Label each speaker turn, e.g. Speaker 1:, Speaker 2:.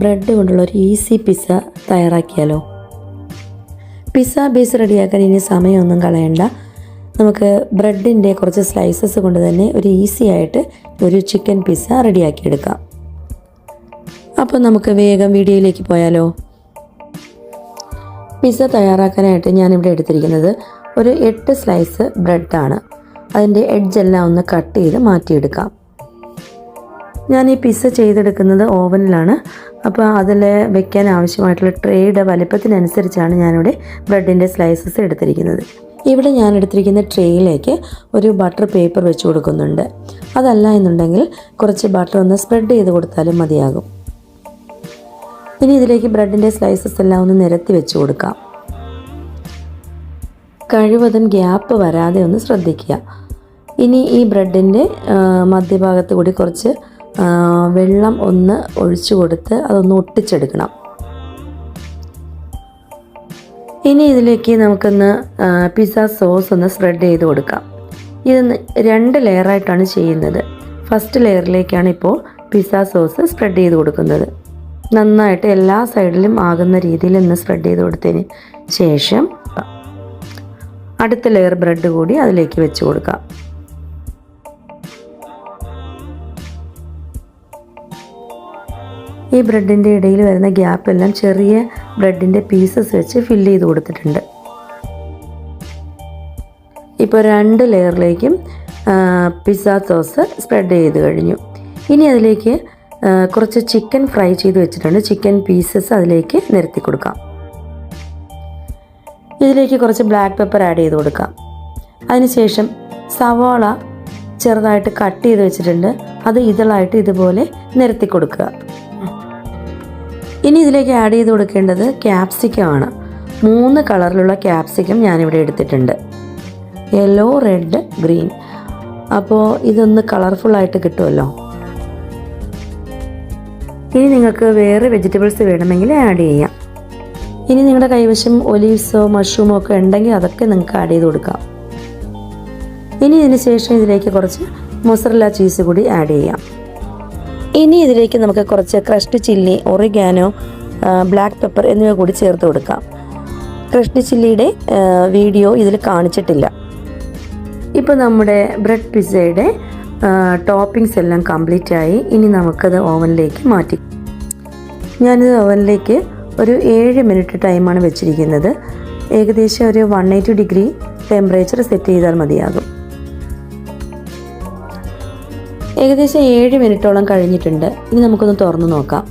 Speaker 1: Bread കൊണ്ടുള്ള ഒരു easy pizza തയ്യാറാക്കിയാലോ. Pizza base റെഡിയാക്കാൻ ഇനി സമയമൊന്നും കളയണ്ട. നമുക്ക് ബ്രെഡിൻ്റെ കുറച്ച് സ്ലൈസസ് കൊണ്ട് തന്നെ ഒരു ഈസി ആയിട്ട് ഒരു ചിക്കൻ പിസ്സ റെഡിയാക്കിയെടുക്കാം. അപ്പോൾ നമുക്ക് വേഗം വീഡിയോയിലേക്ക് പോയാലോ. പിസ്സ തയ്യാറാക്കാനായിട്ട് ഞാനിവിടെ എടുത്തിരിക്കുന്നത് ഒരു 8 സ്ലൈസ് ബ്രെഡാണ്. അതിൻ്റെ എഡ്ജെല്ലാം ഒന്ന് കട്ട് ചെയ്ത് മാറ്റിയെടുക്കാം. ഞാൻ ഈ പിസ്സ ചെയ്തെടുക്കുന്നത് ഓവനിലാണ്. അപ്പോൾ അതിൽ വെക്കാൻ ആവശ്യമായിട്ടുള്ള ട്രേയുടെ വലിപ്പത്തിനനുസരിച്ചാണ് ഞാനിവിടെ ബ്രെഡിൻ്റെ സ്ലൈസസ് എടുത്തിരിക്കുന്നത്. ഇവിടെ ഞാൻ എടുത്തിരിക്കുന്ന ട്രേയിലേക്ക് ഒരു ബട്ടർ പേപ്പർ വെച്ച് കൊടുക്കുന്നുണ്ട്. അതല്ല എന്നുണ്ടെങ്കിൽ കുറച്ച് ബട്ടർ ഒന്ന് സ്പ്രെഡ് ചെയ്ത് കൊടുത്താലും മതിയാകും. ഇനി ഇതിലേക്ക് ബ്രെഡിൻ്റെ സ്ലൈസസ് എല്ലാം ഒന്ന് നിരത്തി വെച്ച് കൊടുക്കാം. കഴിവതും ഗ്യാപ്പ് വരാതെ ഒന്ന് ശ്രദ്ധിക്കുക. ഇനി ഈ ബ്രെഡിൻ്റെ മധ്യഭാഗത്ത് കൂടി കുറച്ച് വെള്ളം ഒന്ന് ഒഴിച്ചു കൊടുത്ത് അതൊന്ന് ഒട്ടിച്ചെടുക്കണം. ഇനി ഇതിലേക്ക് നമുക്കൊന്ന് പിസ്സ സോസ് ഒന്ന് സ്പ്രെഡ് ചെയ്ത് കൊടുക്കാം. ഇത് 2 ലെയറായിട്ടാണ് ചെയ്യുന്നത്. ഫസ്റ്റ് ലെയറിലേക്കാണ് ഇപ്പോൾ പിസ്സ സോസ് സ്പ്രെഡ് ചെയ്ത് കൊടുക്കുന്നത്. നന്നായിട്ട് എല്ലാ സൈഡിലും ആകുന്ന രീതിയിൽ ഒന്ന് സ്പ്രെഡ് ചെയ്ത് കൊടുത്തതിന് ശേഷം അടുത്ത ലെയർ ബ്രെഡ് കൂടി അതിലേക്ക് വെച്ച് കൊടുക്കാം. ഈ ബ്രെഡിൻ്റെ ഇടയിൽ വരുന്ന ഗ്യാപ്പെല്ലാം ചെറിയ ബ്രെഡിൻ്റെ പീസസ് വെച്ച് ഫില്ല് ചെയ്ത് കൊടുത്തിട്ടുണ്ട്. ഇപ്പോൾ 2 ലെയറിലേക്കും പിസ്സ സോസ് സ്പ്രെഡ് ചെയ്ത് കഴിഞ്ഞു. ഇനി അതിലേക്ക് കുറച്ച് ചിക്കൻ ഫ്രൈ ചെയ്ത് വെച്ചിട്ടുണ്ട്. ചിക്കൻ പീസസ് അതിലേക്ക് നിരത്തി കൊടുക്കാം. ഇതിലേക്ക് കുറച്ച് ബ്ലാക്ക് പെപ്പർ ആഡ് ചെയ്ത് കൊടുക്കാം. അതിനുശേഷം സവാള ചെറുതായിട്ട് കട്ട് ചെയ്ത് വെച്ചിട്ടുണ്ട്. അത് ഇതളായിട്ട് ഇതുപോലെ നിരത്തി കൊടുക്കുക. ഇനി ഇതിലേക്ക് ആഡ് ചെയ്ത് കൊടുക്കേണ്ടത് ക്യാപ്സിക്കം ആണ്. 3 കളറിലുള്ള ക്യാപ്സിക്കം ഞാനിവിടെ എടുത്തിട്ടുണ്ട്. Yellow, red, green. അപ്പോൾ ഇതൊന്ന് കളർഫുള്ളായിട്ട് കിട്ടുമല്ലോ. ഇനി നിങ്ങൾക്ക് വേറെ വെജിറ്റബിൾസ് വേണമെങ്കിൽ ആഡ് ചെയ്യാം. ഇനി നിങ്ങളുടെ കൈവശം ഒലീവ്സോ മഷ്റൂമോ ഒക്കെ ഉണ്ടെങ്കിൽ അതൊക്കെ നിങ്ങൾക്ക് ആഡ് ചെയ്ത് കൊടുക്കാം. ഇനി ഇതിന് ശേഷം ഇതിലേക്ക് കുറച്ച് മൊസറല്ല ചീസ് കൂടി ആഡ് ചെയ്യാം. ഇനി ഇതിലേക്ക് നമുക്ക് കുറച്ച് crushed chilli, oregano, black pepper എന്നിവ കൂടി ചേർത്ത് കൊടുക്കാം. ക്രഷ്ഡ് ചില്ലിയുടെ വീഡിയോ ഇതിൽ കാണിച്ചിട്ടില്ല. ഇപ്പോൾ നമ്മുടെ ബ്രെഡ് പിസ്സയുടെ ടോപ്പിങ്സ് എല്ലാം കംപ്ലീറ്റ് ആയി. ഇനി നമുക്കത് ഓവനിലേക്ക് മാറ്റി. ഞാനിത് ഓവനിലേക്ക് ഒരു 7 മിനിറ്റ് ടൈമാണ് വെച്ചിരിക്കുന്നത്. ഏകദേശം ഒരു 180 ഡിഗ്രി ടെമ്പറേച്ചർ സെറ്റ് ചെയ്താൽ മതിയാകും. ഏകദേശം 7 മിനിറ്റോളം കഴിഞ്ഞിട്ടുണ്ട്. ഇനി നമുക്കൊന്ന് തുറന്ന് നോക്കാം.